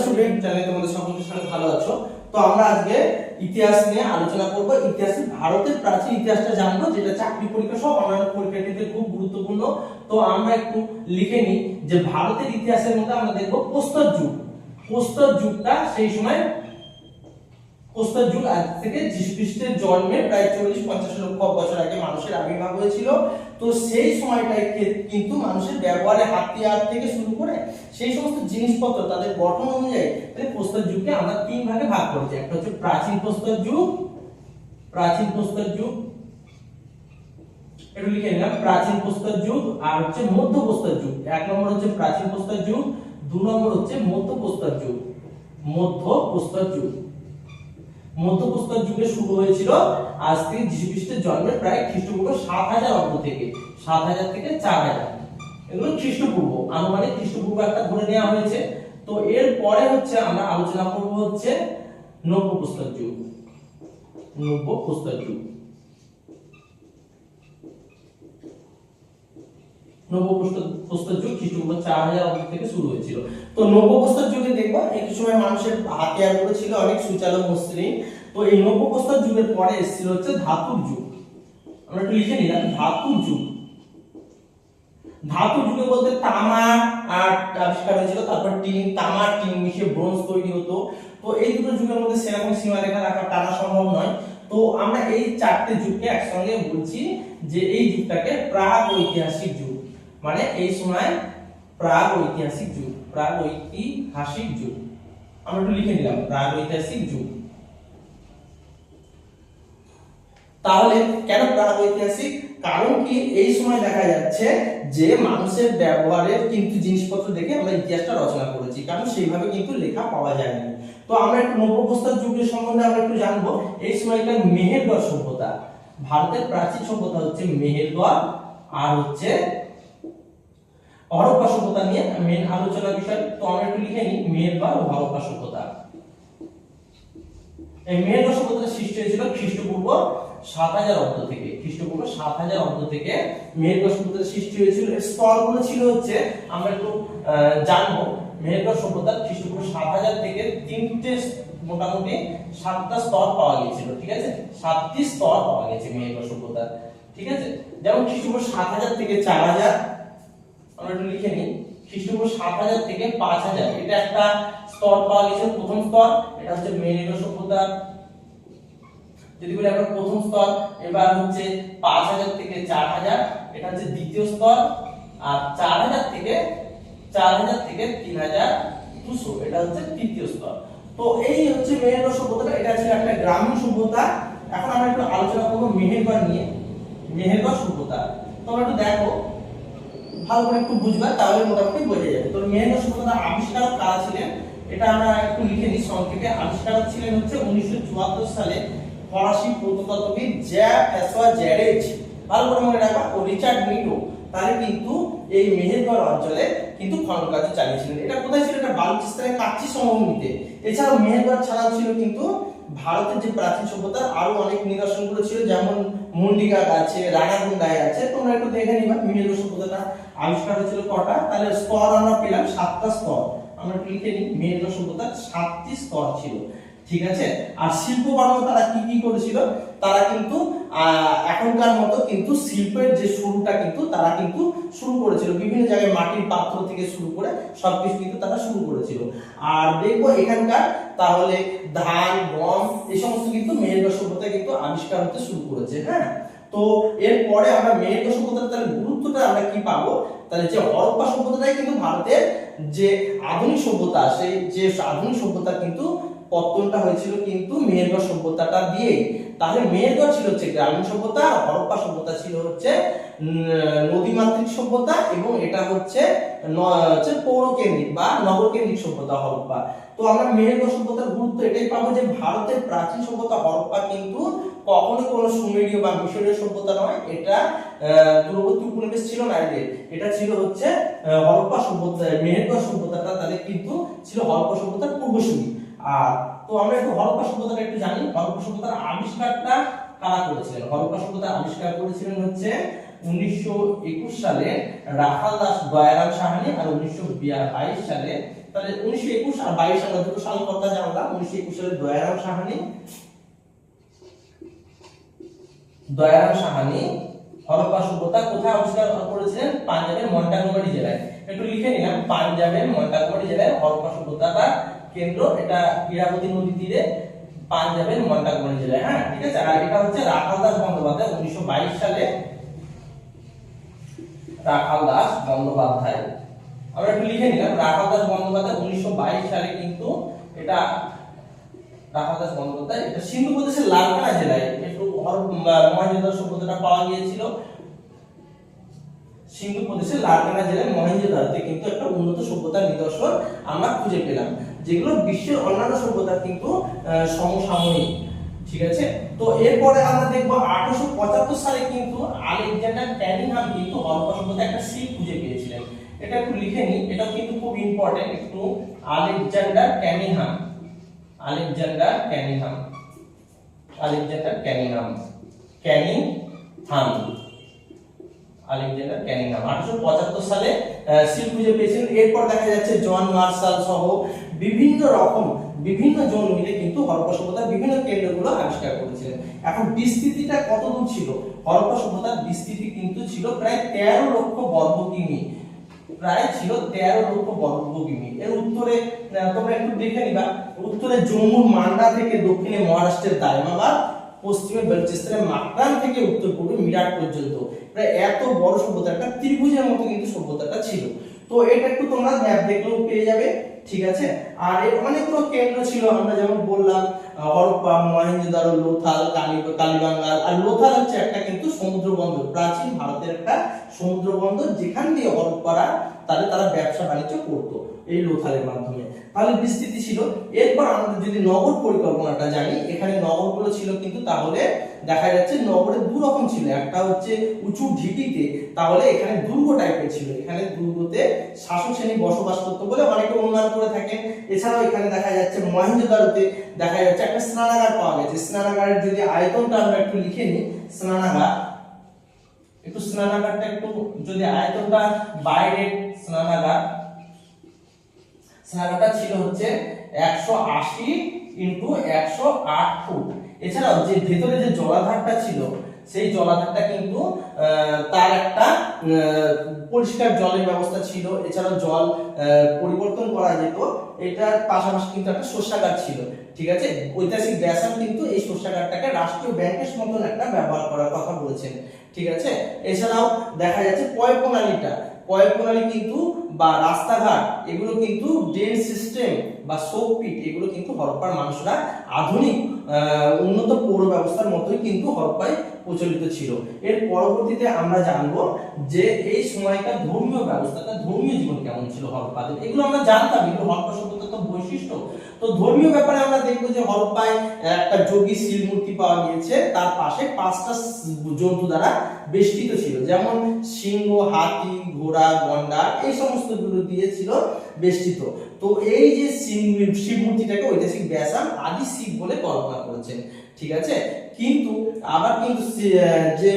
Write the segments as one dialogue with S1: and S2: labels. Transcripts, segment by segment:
S1: Student, জানি তোমাদের সকলের সাথে ভালো আছো। তো আমরা আজকে ইতিহাস নিয়ে আলোচনা করব। ইতিহাসে ভারতের প্রাচীন ইতিহাসটা জানবো, যেটা চাকরি পরীক্ষা সহ অন্যান্য পরীক্ষাটিতে খুব গুরুত্বপূর্ণ। তো আমরা একটু লিখে নিই যে ভারতের ইতিহাসের মধ্যে আমরা দেখব প্রস্তর যুগ। প্রস্তর যুগটা সেই সময়, প্রস্তর যুগ আজ থেকে যীশু খ্রিস্টের জন্মের প্রায় 40-50 লক্ষ বছর আগে মানুষের আবির্ভাব হয়েছিল। তো সেই সময়টায় কিন্তু মানুষের ব্যবহারে হাতিয়ার থেকে শুরু করে সেই সমস্ত জিনিসপত্র তাদের গঠন অনুযায়ী প্রস্তর যুগকে আমরা তিন ভাগে ভাগ করেছি। একটা হচ্ছে প্রাচীন প্রস্তর যুগ, প্রাচীন প্রস্তর যুগ, একটু লিখে নিলাম, প্রাচীন প্রস্তর যুগ, আর হচ্ছে মধ্য প্রস্তর যুগ। এক নম্বর হচ্ছে প্রাচীন প্রস্তর যুগ, দুই নম্বর হচ্ছে মধ্য প্রস্তর যুগ। মধ্য প্রস্তর যুগ, মধ্য প্রস্তর যুগে শুরু হয়েছিল আজ থেকে যীশু খ্রিস্টের জন্মের প্রায় খ্রিস্টপূর্ব 7000 অব্দ থেকে, 7000 থেকে 4000, এগুলো খ্রিস্টপূর্ব, আনুমানিক খ্রিস্টপূর্ব একটা ধরে নেওয়া হয়েছে। তো এর পরে হচ্ছে আমরা আলোচনা করব হচ্ছে নব্য প্রস্তর যুগ। নব্য প্রস্তর যুগ, নব্য প্রস্তর যুগ খ্রিস্টপূর্ব 4000 অব্দ থেকে শুরু হয়েছিল। তো নব্য প্রস্তর যুগে দেখবা একই সময় মানুষের হাতিয়ারগুলো ছিল অনেক সুচালো মসৃণ। তো এই নব্য প্রস্তর যুগের পরে এসেছিল হচ্ছে ধাতুর যুগ। আমরা একটু লিখে নিলাম ধাতুর যুগ। ধাতুর যুগে বলতে তামা আর আবিষ্কার হয়েছিল, তারপর টিন, তামা টিন মিশিয়ে ব্রোঞ্জ তৈরি হতো। তো এই দুটো যুগের মধ্যে সেরকম সীমারেখা রাখা টানা সম্ভব নয়। তো আমরা এই চারটে যুগকে একসঙ্গে বলছি যে এই যুগটাকে প্রাগ ঐতিহাসিক যুগ। মানে এই সময় প্রাগ ঐতিহাসিক যুগ, প্রাগ ঐতিহাসিক যুগ আমরা একটু লিখে নিলাম প্রাগ ঐতিহাসিক যুগ। তাহলে কেন প্রাগ ঐতিহাসিক? কারণ কি এই সময় দেখা যাচ্ছে যে মানুষের ব্যবহারের কিন্তু জিনিসপত্র দেখে আমরা ইতিহাসটা রচনা করেছি, কারণ সেইভাবে কিন্তু লেখা পাওয়া যায়নি। তো আমরা একটু নব্য প্রস্তর যুগের সম্বন্ধে আমরা একটু জানবো। এই সময়কার মেহেরগড় সভ্যতা, ভারতের প্রাচীন সভ্যতা হচ্ছে মেহেরগড় আর হচ্ছে হরপ্পা সভ্যতা নিয়ে মেন আলোচনার বিষয়। তো আমরা একটু লিখে নিই মেহেরগড় ও হরপ্পা সভ্যতা। এই মেহেরগড় সভ্যতার সৃষ্টি হয়েছিল খ্রিস্টপূর্ব 7000 অব্দ থেকে, খ্রিস্টপূর্ব 7000 অব্দ থেকে মেহেরগড় সভ্যতার সৃষ্টি হয়েছিল। এর স্তরগুলো ছিল হচ্ছে আমরা একটু জানবো। মেহেরগড় সভ্যতার খ্রিস্টপূর্ব 7000 থেকে তিনটে মোটামুটি 7টা স্তর পাওয়া গিয়েছিল, ঠিক আছে? 7টি স্তর পাওয়া গেছে মেহেরগড় সভ্যতার, ঠিক আছে? যেমন খ্রিস্টপূর্ব 7000 থেকে 4000 আমরা একটু লিখে নিই। খ্রিস্টপূর্ব 7000 থেকে 5000 এটা একটা স্তর পাওয়া গেছে, প্রথম স্তর। এটা হচ্ছে মেহেরগড় সভ্যতার, যদি বলি আমরা প্রথম স্তর। এবার হচ্ছে 5000 থেকে 4000 এটা হচ্ছে দ্বিতীয় স্তর। আর 4000 থেকে 3200 এটা হচ্ছে তৃতীয় স্তর। তো এই হচ্ছে মেহেরগড় সভ্যতা। এটা ছিল একটা গ্রামীণ সভ্যতা। এখন আমরা একটু আলোচনা করব মেহেরগড় নিয়ে, মেহেরগড় সভ্যতা। তোমরা একটু দেখো, ভালো করে একটু বুঝবা, তাহলে মোটামুটি বোঝা যাবে। তো মেহেরগড় সভ্যতার আবিষ্কারক কারা ছিলেন এটা আমরা একটু লিখে নিই সংক্ষেপে। আবিষ্কারক ছিলেন হচ্ছে 1974 সালে ফরাসি প্রত্নতত্ত্ববিদ জ্যাঁ-ফ্রাঁসোয়া জ্যারেজ, ভালো করে মনে রাখবা, ও রিচার্ড মিটো। তারা কিন্তু এই মেহেরগড় অঞ্চলে কিন্তু খনন কাজ চালিয়েছিলেন। এটা কোথায় ছিল? এটা বালুচিস্তানের কাচ্চি সমভূমিতে। এছাড়াও মেহেরগড় ছাড়াও ছিল কিন্তু ভারতের যে প্রাচীন সভ্যতার আরো অনেক নিদর্শনগুলো ছিল, যেমন মুন্ডিঘাট আছে, রানাগুন্ডায় আছে। তোমরা একটু দেখে নিবা মেহেরগড় সভ্যতাটা আবিষ্কার হয়েছিল কটা। তাহলে স্তর আমরা পেলাম 7টা স্তর। আমরা একটু লিখে নিই মেহেরগড় সভ্যতার 7টি স্তর ছিল, ঠিক আছে? আর শিল্পকর্ম তারা কি কি করেছিল? তারা কিন্তু এখনকার মতো কিন্তু শিল্পের যে শুরুটা কিন্তু তারা কিন্তু শুরু করেছিল বিভিন্ন জায়গায়, মাটির পাত্র থেকে শুরু করে সবকিছু কিন্তু তারা শুরু করেছিল। আর দেখবো এখানকার তাহলে ধান, গম এই সমস্ত কিন্তু মেহেরগড় সভ্যতা কিন্তু আবিষ্কার হতে শুরু করেছে। হ্যাঁ, তো এরপরে আমরা মেহেরগড় সভ্যতার তাহলে গুরুত্বটা আমরা কি পাবো? তাহলে যে হরপ্পা সভ্যতাটাই কিন্তু ভারতের যে আধুনিক সভ্যতা, সেই যে আধুনিক সভ্যতা কিন্তু পত্তনটা হয়েছিল কিন্তু মেহেরগড় সভ্যতাটা দিয়ে। তাহলে মেহেরগড় ছিল হচ্ছে গ্রামীণ সভ্যতা, হরপ্পা সভ্যতা ছিল হচ্ছে নদীমাতৃক সভ্যতা, এবং এটা হচ্ছে পৌরকেন্দ্রিক বা নগরকেন্দ্রিক সভ্যতা হরপ্পা। তো আমরা মেহেরগড় সভ্যতার গুরুত্ব এটাই পাবো যে ভারতের প্রাচীন সভ্যতা হরপ্পা কিন্তু কখনো কোনো সুমেরীয় বা মিশরীয় সভ্যতা নয়। এটা দূরবর্তী উপনিবেশ ছিল না এদের, এটা ছিল হচ্ছে হরপ্পা সভ্যতা। মেহেরগড় সভ্যতাটা তাদের কিন্তু ছিল হরপ্পা সভ্যতার পূর্বসূরি। আর তো আমরা একটু হরপ্পা সভ্যতাটা একটু জানি। হরপ্পা সভ্যতার আবিষ্কারটা কারা করেছিলেন? হরপ্পা সভ্যতা আবিষ্কার করেছিলেন হচ্ছে 1921 সালে রাখাল দাস দয়ারাম সাহানি, আর 1922 সালে তাহলে 1921 আর 22 আমরা দুটো সাল কথা জানলাম। 1921 সালে দয়ারাম সাহানি হরপ্পা সভ্যতা কোথায় আবিষ্কার করেছিলেন? পাঞ্জাবের মন্টাগোমারি জেলায়। একটু লিখে নিলাম, পাঞ্জাবের মন্টাগোমারি জেলায় হরপ্পা সভ্যতাটা কেন্দ্র, এটা ইরাবতী নদী তীরে পাঞ্জাবের মন্টাগোমারি জেলায়। হ্যাঁ, ঠিক আছে। আর এটা হচ্ছে রাখাল দাস বন্দ্যোপাধ্যায় 1922 সালে, রাখাল দাস বন্দ্যোপাধ্যায়, আমরা একটু লিখে নিলাম, রাখাল দাস বন্দ্যোপাধ্যায় 1922 সালে কিন্তু এটা রাখাল দাস বন্দ্যোপাধ্যায় এটা সিন্ধু প্রদেশের লালকানা জেলায় একটু মহেঞ্জোদারো সভ্যতাটা পাওয়া গিয়েছিল। সিন্ধু প্রদেশের লালকানা জেলায় মহেঞ্জোদারোতে কিন্তু একটা উন্নত সভ্যতার নিদর্শন আমরা খুঁজে পেলাম, যেগুলো বিশ্বের অন্যান্য সভ্যতার কিন্তু সমসাময়িক। ঠিক আছে। তো এরপরে আমরা দেখব 1875 সালে কিন্তু আলেকজান্ডার ক্যানিংহাম কিন্তু হরপ্পা সভ্যতার একটা সিল খুঁজে পেয়েছিলেন। এটা একটু লিখে নিই, এটাও কিন্তু খুব ইম্পর্টেন্ট। একটু আলেকজান্ডার ক্যানিংহাম 1875 সালে সিল খুঁজে পেয়েছিলেন। এরপর দেখা যাচ্ছে জন মার্শাল সহ বিভিন্ন জন মিলে কিন্তু হরপ্পা সভ্যতার বিভিন্ন কেন্দ্রগুলো আবিষ্কার করেছিলেন। এখন বিস্তৃতিটা কত দূর ছিল? হরপ্পা সভ্যতার বিস্তৃতি কিন্তু ছিল প্রায় 13 লক্ষ বর্গ কিমি, এর উত্তরে তোমরা একটু দেখে নিবা, উত্তরে জম্মুর মান্ডা থেকে দক্ষিণে মহারাষ্ট্রের দাইমাবাদ, পশ্চিমে বেলুচিস্তানের মাকরান থেকে উত্তর পূর্বে মিরাট পর্যন্ত প্রায় এত বড় সভ্যতা, একটা ত্রিভুজের মতো কিন্তু সভ্যতাটা ছিল। তো এটা একটু তোমরা ম্যাপ দেখলেও পেয়ে যাবে। ঠিক আছে। আর এর অনেকগুলো কেন্দ্র ছিল, আমরা যেমন বললাম হরপ্পা, মহেঞ্জোদারো, লোথাল, কালীবাঙ্গাল। আর লোথাল হচ্ছে একটা কিন্তু সমুদ্র বন্দর, প্রাচীন ভারতের একটা সমুদ্র বন্দর, যেখান দিয়ে হরপ্পারা তারা ব্যবসা বাণিজ্য করতো এই লোথালের মাধ্যমে। তাহলে বিস্তৃতি ছিল। এরপর আমরা যদি নগর পরিকল্পনাটা জানি, এখানে নগরগুলো ছিল কিন্তু তাহলে দেখা যাচ্ছে নগরে দু রকম ছিল। একটা হচ্ছে উঁচু ঢিপিতে, তাহলে এখানে দুর্গ টাইপের ছিল, এখানে দুর্গতে শাসক শ্রেণী বসবাস করতো বলে অনেকে অনুমান করে থাকেন। এছাড়াও এখানে দেখা যাচ্ছে মহেঞ্জোদারোতে দেখা যাচ্ছে একটা স্নানাগার পাওয়া গেছে। স্নানাগারের যদি আয়তনটা আমরা একটু লিখে নিই, স্নানাগারটা একটু যদি আয়তনটা বাইরে, স্নানাগারটা ছিল হচ্ছে 180 × 108 ফুট। এছাড়াও যে ভেতরে যে জলাধারটা ছিল, সেই জলাধারটা কিন্তু তার একটা পরিষ্কার জলের ব্যবস্থা ছিল। এছাড়াও জল পরিবর্তন করা যেত। এটার পাশাপাশি কিন্তু একটা শস্যাগার ছিল। ঠিক আছে। ঐতিহাসিক ব্যাসান কিন্তু এই শস্যাগারটাকে রাষ্ট্রীয় ব্যাংকের মতন একটা ব্যবহার করার কথা বলেছেন। ঠিক আছে। এছাড়াও দেখা যাচ্ছে পয় প্রণালী কিন্তু বা রাস্তাঘাট, এগুলো কিন্তু ড্রেন সিস্টেম বা শোকপিট, এগুলো কিন্তু হরপ্পার মানুষরা আধুনিক উন্নত পৌর ব্যবস্থার মতোই কিন্তু হরপ্পায় প্রচলিত ছিল। এর পরবর্তীতে আমরা জানবো যে এই সময়কার ধর্মীয় ব্যবস্থাটা, ধর্মীয় জীবন কেমন ছিল হরপ্পাদের, এগুলো আমরা জানতাম, এগুলো হরপ্পা সভ্যতার তো বৈশিষ্ট্য। তো ধর্মীয় ব্যাপারে আমরা দেখবো যে হরপ্পায় একটা যোগী শিল মূর্তি পাওয়া গিয়েছে, তার পাশে 5টা জন্তু দ্বারা বেষ্টিত ছিল, যেমন সিংহ, হাতি, ঘোড়া, গন্ডার, এই সমস্ত গুলো দিয়ে ছিল বেষ্টিত। তো এই যে শিব মূর্তিটাকে ঐতিহাসিক ব্যাসান আদি শিব বলে কল্পনা করেছেন। ঠিক আছে। কিন্তু আবার কিন্তু যে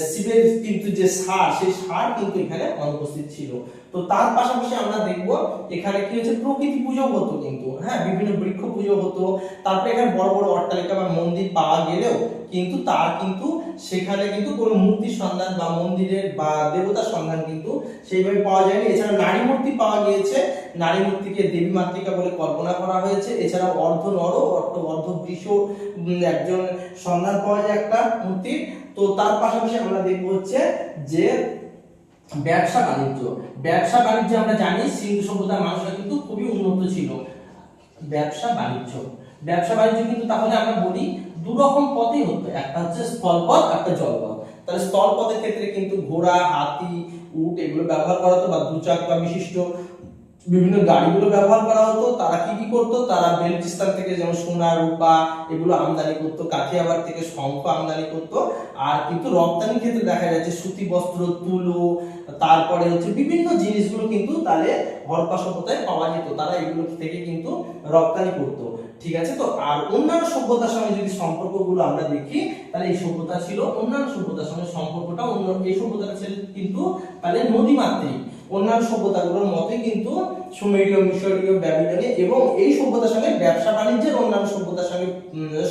S1: শিবের কিন্তু যে ষাঁড়, সেই ষাঁড় কিন্তু এখানে অনুপস্থিত ছিল। তো তার পাশাপাশি আমরা দেখব এখানে কি হচ্ছে, প্রকৃতি পুজো হতো কিন্তু, হ্যাঁ, বিভিন্ন বৃক্ষ পুজো হতো। তারপরে এখানে বড় বড় অট্টালিকা বা মন্দির পাওয়া গেলেও কিন্তু তার কিন্তু সেখানে কিন্তু কোনো মূর্তির সন্ধান বা মন্দিরের বা দেবতার সন্ধান কিন্তু সেইভাবে পাওয়া যায়নি। এছাড়া নারী মূর্তি পাওয়া গিয়েছে, নারী মূর্তিকে দেবী মাতৃকা বলে কল্পনা করা হয়েছে। এছাড়াও অর্ধ নর অর্ধ বৃষ একজন সন্ধান পাওয়া যায় একটা মূর্তি। তো তার পাশাপাশি আমরা দেখব হচ্ছে যে ব্যবসা বাণিজ্য আমরা জানি সিন্ধু সভ্যতার মানুষরা কিন্তু খুবই উন্নত ছিল। ব্যবসা বাণিজ্য কিন্তু তাহলে আমরা বলি দু রকম পথেই হতো, একটা হচ্ছে স্থলপথ, একটা জলপথ। তাহলে স্থলপথের ক্ষেত্রে কিন্তু ঘোড়া, হাতি, উট এগুলো ব্যবহার করা হতো, বা দুচাকা বিশিষ্ট বিভিন্ন গাড়িগুলো ব্যবহার করা হতো। তারা কি করতো, তারা বেলুচিস্তান থেকে যেমন সোনা, রূপা এগুলো আমদানি করতো, কাথিয়াবাদ থেকে শঙ্খ আমদানি করতো। আর কিন্তু রপ্তানির ক্ষেত্রে দেখা যাচ্ছে সুতি বস্ত্র, তুলো, তারপরে হচ্ছে বিভিন্ন জিনিসগুলো কিন্তু তাহলে হরপ্পা সভ্যতায় পাওয়া যেত, তারা এগুলো থেকে কিন্তু রপ্তানি করতো। ঠিক আছে। তো আর অন্যান্য সভ্যতার সঙ্গে যদি সম্পর্কগুলো আমরা দেখি, তাহলে এই সভ্যতা ছিল অন্যান্য সভ্যতার সঙ্গে সম্পর্কটা এই সভ্যতাটা ছিল কিন্তু তাহলে নদীমাতৃক। অন্যান্য সভ্যতাগুলোর মতোই কিন্তু সুমেরীয়, মিশরীয়, ব্যাবিলনীয় এবং এই সভ্যতার সঙ্গে ব্যবসা বাণিজ্যের অন্যান্য সভ্যতার সঙ্গে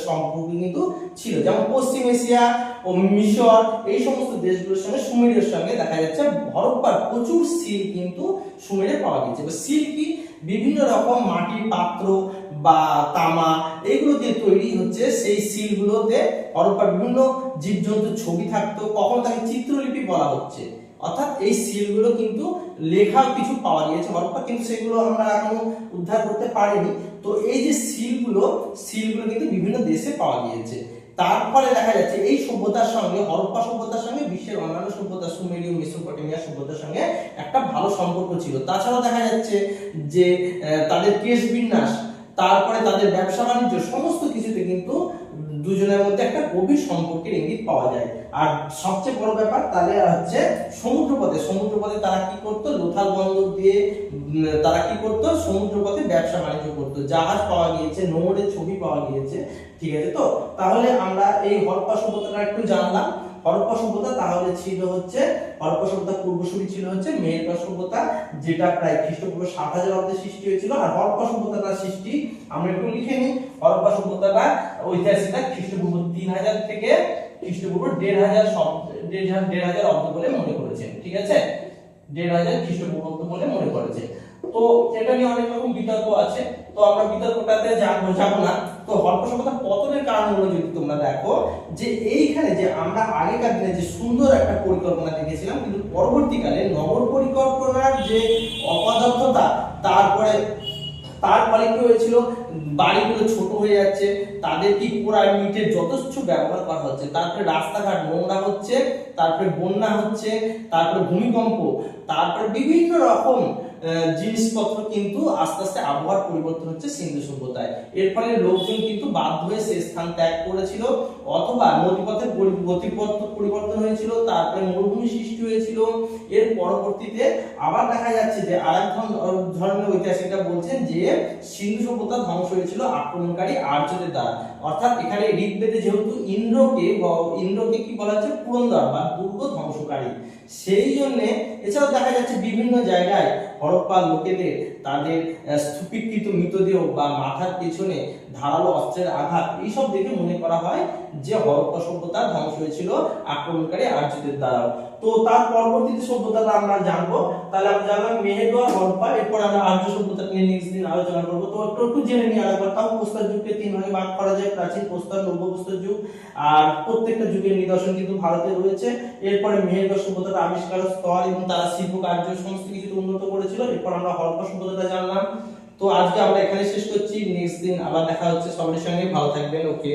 S1: সম্পর্ক কিন্তু ছিল। যেমন পশ্চিম এশিয়া ও মিশর এই সমস্ত দেশগুলোর সঙ্গে সুমেরীয় সঙ্গে দেখা যাচ্ছে হরপ্পার প্রচুর সিল কিন্তু সুমেরে পাওয়া গেছে। সিল কি? বিভিন্ন রকম মাটির পাত্র বা তামা এগুলো দিয়ে তৈরি হচ্ছে সেই সিলগুলোতে হরপ্পার বিভিন্ন জীবজন্তুর ছবি থাকতো, কখন তাকে চিত্রলিপি বলা হচ্ছে, অর্থাৎ এই সিলগুলো কিন্তু লেখা কিছু পাওয়া গিয়েছে হরপ্পা, কিন্তু সেগুলো আমরা এখনো উদ্ধার করতে পারিনি। তো এই যে সিলগুলো কিন্তু বিভিন্ন দেশে পাওয়া গিয়েছে। তার ফলে দেখা যাচ্ছে এই সভ্যতার সঙ্গে, হরপ্পা সভ্যতার সঙ্গে বিশ্বের অন্যান্য সভ্যতা সুমেরীয়, মেসোপটেমিয়া সভ্যতার সঙ্গে একটা ভালো সম্পর্ক ছিল। তাছাড়াও দেখা যাচ্ছে যে তাদের কেশ বিন্যাস, তারপরে তাদের ব্যবসা বাণিজ্য সমস্ত কিছুতে কিন্তু দুজনের মধ্যে একটা গভীর সম্পর্কের ইঙ্গিত পাওয়া যায়। আর সবচেয়ে বড় ব্যাপার তাহলে হচ্ছে সমুদ্রপথে তারা কি করতো? লোথাল বন্দর দিয়ে তারা কি করতো? সমুদ্রপথে ব্যবসা বাণিজ্য করতো। জাহাজ পাওয়া গিয়েছে, নোংরের ছবি পাওয়া গিয়েছে, ঠিক আছে। তো তাহলে আমরা এই হরপ্পা সভ্যতাটা একটু জানলাম। হরপ্পা সভ্যতা তাহলে ছিল হচ্ছে, হরপ্পা সভ্যতার পূর্বসূরি ছিল হচ্ছে মেহেরগড় সভ্যতা, যেটা প্রায় খ্রিস্টপূর্ব 7000 অব্দে সৃষ্টি হয়েছিল। আর হরপ্পা সভ্যতাটার সৃষ্টি আমরা একটু লিখে নিই। হরপ্পা সভ্যতাটা ঐতিহাসিকরা খ্রিস্টপূর্ব 3000 থেকে খ্রিস্টপূর্ব 1500 অব্দ বলে মনে করেছেন, ঠিক আছে। 1500 খ্রিস্টপূর্ব বলে মনে করেছে। তো এটা নিয়ে অনেক রকম বিতর্ক আছে, তো আমরা বিতর্কটাতে যাব না। তো হরপ্পা সভ্যতার পতনের কারণগুলো যদি তোমরা দেখো, যে এইখানে যে আমরা আগেকার দিনে যে সুন্দর একটা পরিকল্পনা দেখেছিলাম, কিন্তু পরবর্তীকালে নগর পরিকল্পনার যে অপদার্থতা, তার ফলে কি হয়েছিল? বাড়িগুলো ছোট হয়ে যাচ্ছে, তাদের কি পোড়ায় মিটের যথেচ্ছ ব্যবহার করা হচ্ছে, তারপরে রাস্তাঘাট নোংরা হচ্ছে, তারপরে বন্যা হচ্ছে, তারপরে ভূমিকম্প, তারপরে বিভিন্ন রকম জিনিসপত্র কিন্তু আস্তে আস্তে আবহাওয়ার পরিবর্তন হচ্ছে সিন্ধু সভ্যতায়। এর ফলে লোকজন কিন্তু বাধ্য হয়ে সেই স্থান ত্যাগ করেছিল, অথবা নদীপথের গতিপথ পরিবর্তন হয়েছিল, তারপরে মরুভূমি সৃষ্টি হয়েছিল। এর পরবর্তীতে আবার দেখা যাচ্ছে যে আরেক ধরনের ঐতিহাসিকরা বলছেন যে সিন্ধু সভ্যতা ধ্বংস হয়েছিল আক্রমণকারী আর্যদের দ্বারা। অর্থাৎ এখানে ঋগ্বেদে যেহেতু ইন্দ্রকে কি বলা হচ্ছে? পুরন্দর বা দুর্গ ধ্বংসকারী, সেই জন্য। এছাড়াও দেখা যাচ্ছে বিভিন্ন জায়গায় হরপ্পার লোকেদের তাদের স্তূপীকৃত মৃতদেহ বা মাথার পেছনে ধারালো অস্ত্রের আঘাত, এইসব দেখে মনে করা হয় যে হরপ্পা সভ্যতা ধ্বংস হয়েছিল আক্রমণকারী আর্যদের দ্বারা। তো তার পরবর্তীতে সভ্যতাটা আমরা জানবো। তাহলে আমরা জানলাম মেহেরগড়, হরপ্পা, এরপর আমরা আর্য সভ্যতা নিয়ে নেক্সট দিন আলোচনা করবো। তো একটু জেনে নিয়ে আরেকবার, তাও প্রস্তর যুগকে 3 ভাগে ভাগ করা যায়: প্রাচীন প্রস্তর, নব্য প্রস্তর যুগ। আর প্রত্যেকটা যুগের নিদর্শন কিন্তু ভারতে রয়েছে। এরপরে মেহেরগড় সভ্যতার আবিষ্কার, স্তর এবং তারা শিল্প কার্য সমস্ত কিছু উন্নত করেছিল। এরপর আমরা হরপ্পা সভ্যতা জানলাম। তো আজকে আমরা এখানে শেষ করছি, নেক্সট দিন আবার দেখা হচ্ছে সবার সঙ্গে। ভালো থাকবেন, ওকে।